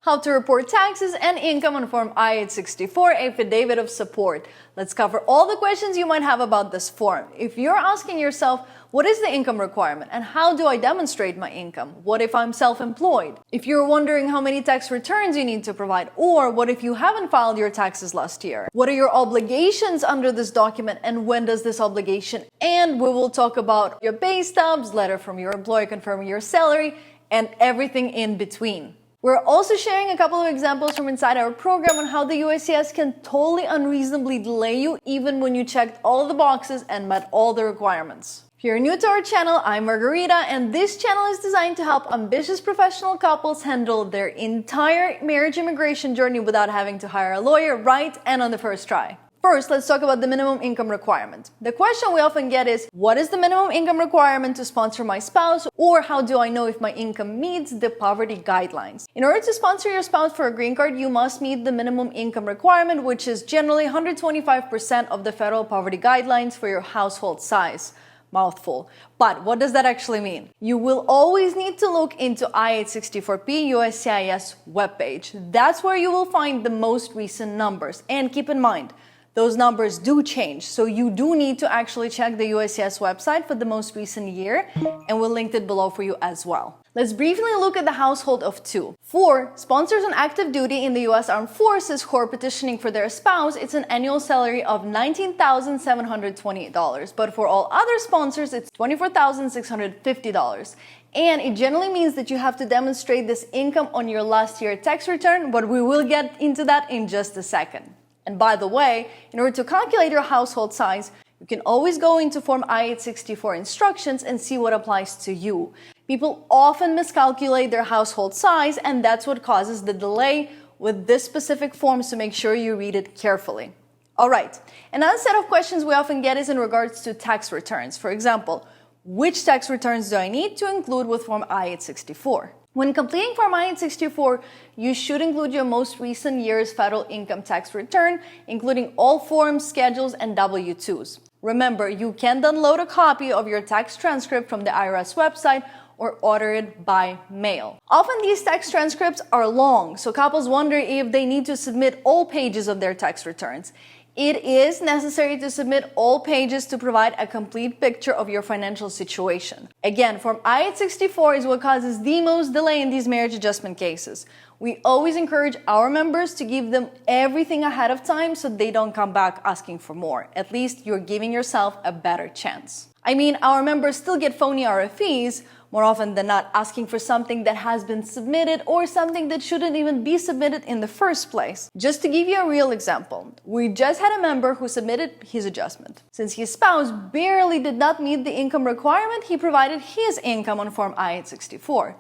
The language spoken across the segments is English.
How to report taxes and income on Form I-864, Affidavit of Support. Let's cover all the questions you might have about this form. If you're asking yourself, what is the income requirement and how do I demonstrate my income? What if I'm self-employed? If you're wondering how many tax returns you need to provide, or what if you haven't filed your taxes last year? What are your obligations under this document and when does this obligation end? We will talk about your pay stubs, letter from your employer confirming your salary, and everything in between. We're also sharing a couple of examples from inside our program on how the USCIS can totally unreasonably delay you even when you checked all the boxes and met all the requirements. If you're new to our channel, I'm Margarita, and this channel is designed to help ambitious professional couples handle their entire marriage immigration journey without having to hire a lawyer right and on the first try. First, let's talk about the minimum income requirement. The question we often get is, what is the minimum income requirement to sponsor my spouse, or how do I know if my income meets the poverty guidelines? In order to sponsor your spouse for a green card, you must meet the minimum income requirement, which is generally 125% of the federal poverty guidelines for your household size. Mouthful. But what does that actually mean? You will always need to look into I-864P USCIS webpage. That's where you will find the most recent numbers. And keep in mind, those numbers do change, so you do need to actually check the USCIS website for the most recent year, and we'll link it below for you as well. Let's briefly look at the household of two. For sponsors on active duty in the U.S. Armed Forces who are petitioning for their spouse, it's an annual salary of $19,728, but for all other sponsors, it's $24,650. And it generally means that you have to demonstrate this income on your last year tax return, but we will get into that in just a second. And by the way, in order to calculate your household size, you can always go into Form I-864 instructions and see what applies to you. People often miscalculate their household size, and that's what causes the delay with this specific form, so make sure you read it carefully. All right, another set of questions we often get is in regards to tax returns. For example, which tax returns do I need to include with Form I-864? When completing Form I-864, you should include your most recent year's federal income tax return, including all forms, schedules, and W-2s. Remember, you can download a copy of your tax transcript from the IRS website or order it by mail. Often these tax transcripts are long, so couples wonder if they need to submit all pages of their tax returns. It is necessary to submit all pages to provide a complete picture of your financial situation. Again, Form I-864 is what causes the most delay in these marriage adjustment cases. We always encourage our members to give them everything ahead of time so they don't come back asking for more. At least you're giving yourself a better chance. I mean, our members still get phony RFEs, more often than not asking for something that has been submitted or something that shouldn't even be submitted in the first place. Just to give you a real example, we just had a member who submitted his adjustment. Since his spouse barely did not meet the income requirement, he provided his income on Form I-864.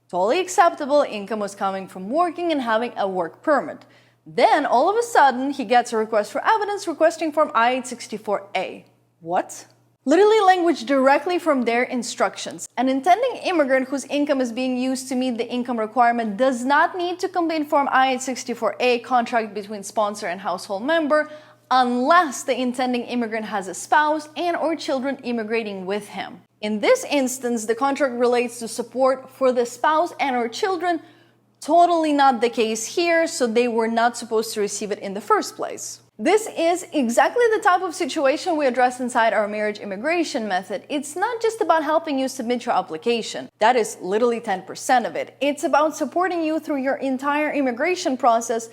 Totally acceptable, income was coming from working and having a work permit. Then, all of a sudden, he gets a request for evidence requesting Form I-864A. What? Literally language directly from their instructions. An intending immigrant whose income is being used to meet the income requirement does not need to complete Form I-864A, contract between sponsor and household member, unless the intending immigrant has a spouse and or children immigrating with him. In this instance, the contract relates to support for the spouse and or children. Totally not the case here, so they were not supposed to receive it in the first place. This is exactly the type of situation we address inside our marriage immigration method. It's not just about helping you submit your application. That is literally 10% of it. It's about supporting you through your entire immigration process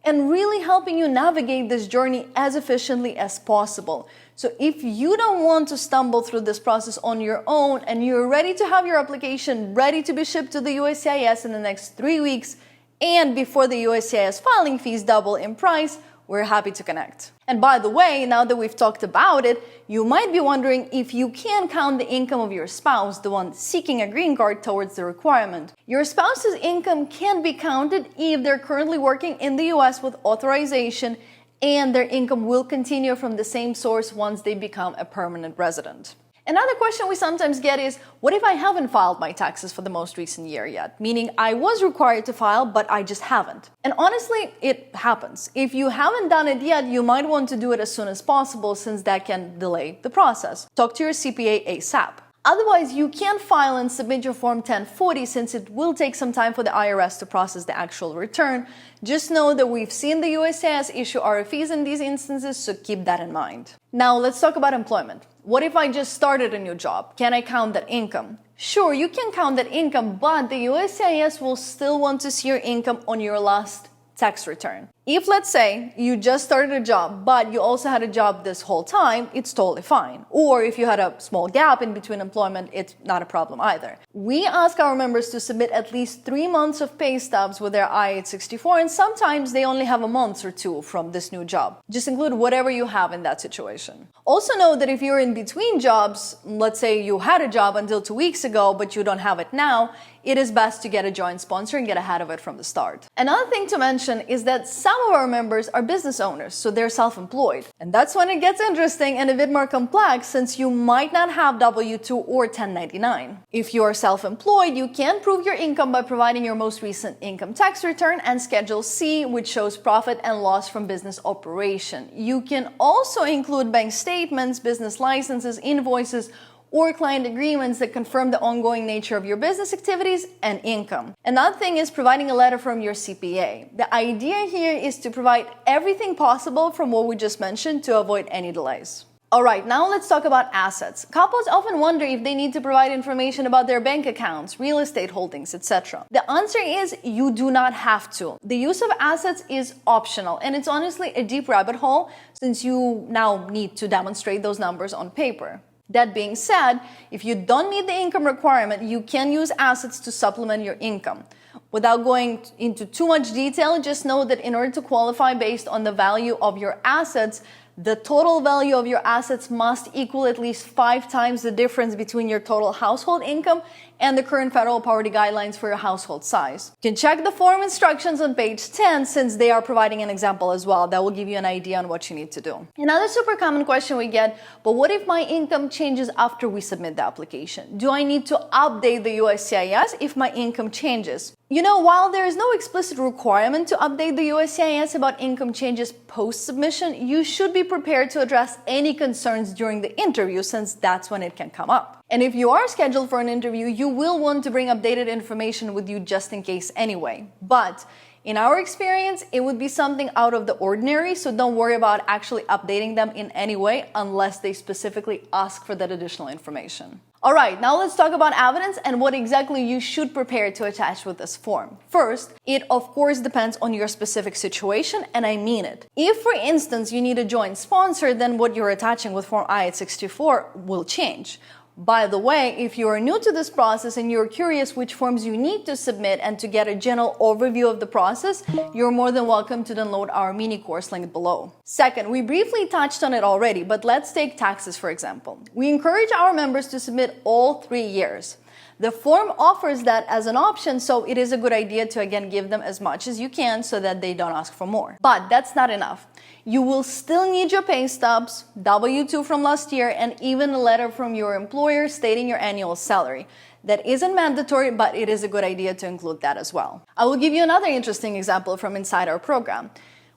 and really helping you navigate this journey as efficiently as possible. So if you don't want to stumble through this process on your own and you're ready to have your application ready to be shipped to the USCIS in the next 3 weeks and before the USCIS filing fees double in price, we're happy to connect. And by the way, now that we've talked about it, you might be wondering if you can count the income of your spouse, the one seeking a green card, towards the requirement. Your spouse's income can be counted if they're currently working in the US with authorization, and their income will continue from the same source once they become a permanent resident. Another question we sometimes get is, what if I haven't filed my taxes for the most recent year yet? Meaning I was required to file, but I just haven't. And honestly, it happens. If you haven't done it yet, you might want to do it as soon as possible since that can delay the process. Talk to your CPA ASAP. Otherwise, you can file and submit your Form 1040 since it will take some time for the IRS to process the actual return. Just know that we've seen the USCIS issue RFEs in these instances, so keep that in mind. Now, let's talk about employment. What if I just started a new job? Can I count that income? Sure, you can count that income, but the USCIS will still want to see your income on your last tax return. If, let's say, you just started a job, but you also had a job this whole time, it's totally fine. Or if you had a small gap in between employment, it's not a problem either. We ask our members to submit at least 3 months of pay stubs with their I-864, and sometimes they only have a month or two from this new job. Just include whatever you have in that situation. Also know that if you're in between jobs, let's say you had a job until 2 weeks ago, but you don't have it now, it is best to get a joint sponsor and get ahead of it from the start. Another thing to mention is that some of our members are business owners, so they're self-employed. And that's when it gets interesting and a bit more complex since you might not have W-2 or 1099. If you are self-employed, you can prove your income by providing your most recent income tax return and Schedule C, which shows profit and loss from business operation. You can also include bank statements, business licenses, invoices, or client agreements that confirm the ongoing nature of your business activities and income. Another thing is providing a letter from your CPA. The idea here is to provide everything possible from what we just mentioned to avoid any delays. Alright, now let's talk about assets. Couples often wonder if they need to provide information about their bank accounts, real estate holdings, etc. The answer is you do not have to. The use of assets is optional, and it's honestly a deep rabbit hole since you now need to demonstrate those numbers on paper. That being said, if you don't meet the income requirement, you can use assets to supplement your income. Without going into too much detail, just know that in order to qualify based on the value of your assets, the total value of your assets must equal at least 5 times the difference between your total household income and the current federal poverty guidelines for your household size. You can check the form instructions on page 10 since they are providing an example as well. That will give you an idea on what you need to do. Another super common question we get, but what if my income changes after we submit the application? Do I need to update the USCIS if my income changes? You know, while there is no explicit requirement to update the USCIS about income changes post-submission, you should be prepared to address any concerns during the interview since that's when it can come up. And if you are scheduled for an interview, you will want to bring updated information with you just in case anyway. But in our experience, it would be something out of the ordinary, so don't worry about actually updating them in any way unless they specifically ask for that additional information. Alright, now let's talk about evidence and what exactly you should prepare to attach with this form. First, it of course depends on your specific situation, and I mean it. If, for instance, you need a joint sponsor, then what you're attaching with Form I-864 will change. By the way, if you are new to this process and you're curious which forms you need to submit and to get a general overview of the process, you're more than welcome to download our mini course linked below. Second, we briefly touched on it already, but let's take taxes for example. We encourage our members to submit all 3 years. The form offers that as an option, so it is a good idea to again give them as much as you can so that they don't ask for more. But that's not enough. You will still need your pay stubs, W-2 from last year, and even a letter from your employer stating your annual salary. That isn't mandatory, but it is a good idea to include that as well. I will give you another interesting example from inside our program.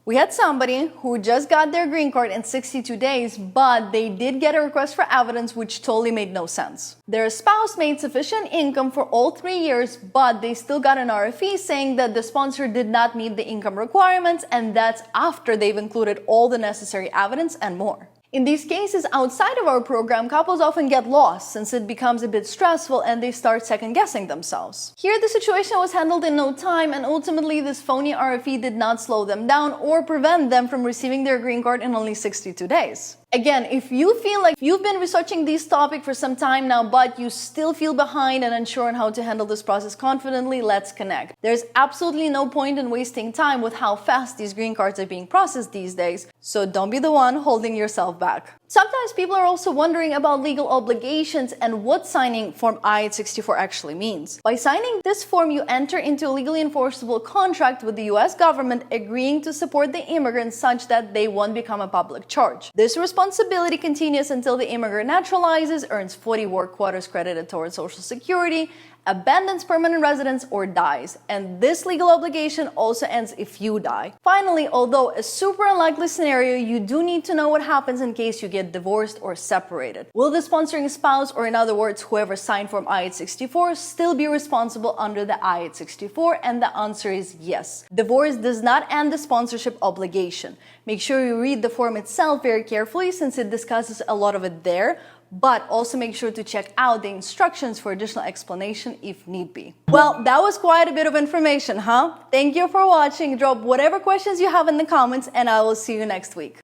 We had somebody who just got their green card in 62 days, but they did get a request for evidence which totally made no sense. Their spouse made sufficient income for all 3 years, but they still got an RFE saying that the sponsor did not meet the income requirements, and that's after they've included all the necessary evidence and more. In these cases outside of our program, couples often get lost since it becomes a bit stressful and they start second-guessing themselves. Here, the situation was handled in no time, and ultimately this phony RFE did not slow them down or prevent them from receiving their green card in only 62 days. Again, if you feel like you've been researching this topic for some time now, but you still feel behind and unsure on how to handle this process confidently, let's connect. There's absolutely no point in wasting time with how fast these green cards are being processed these days, so don't be the one holding yourself back. Sometimes people are also wondering about legal obligations and what signing Form I-864 actually means. By signing this form, you enter into a legally enforceable contract with the US government agreeing to support the immigrant such that they won't become a public charge. This responsibility continues until the immigrant naturalizes, earns 40 work quotas credited towards Social Security, abandons permanent residence, or dies. And this legal obligation also ends if you die. Finally, although a super unlikely scenario, you do need to know what happens in case you get divorced or separated. Will the sponsoring spouse, or in other words, whoever signed Form I-864, still be responsible under the I-864? And the answer is yes. Divorce does not end the sponsorship obligation. Make sure you read the form itself very carefully since it discusses a lot of it there, but also make sure to check out the instructions for additional explanation if need be. Well, that was quite a bit of information, huh? Thank you for watching. Drop whatever questions you have in the comments and I will see you next week.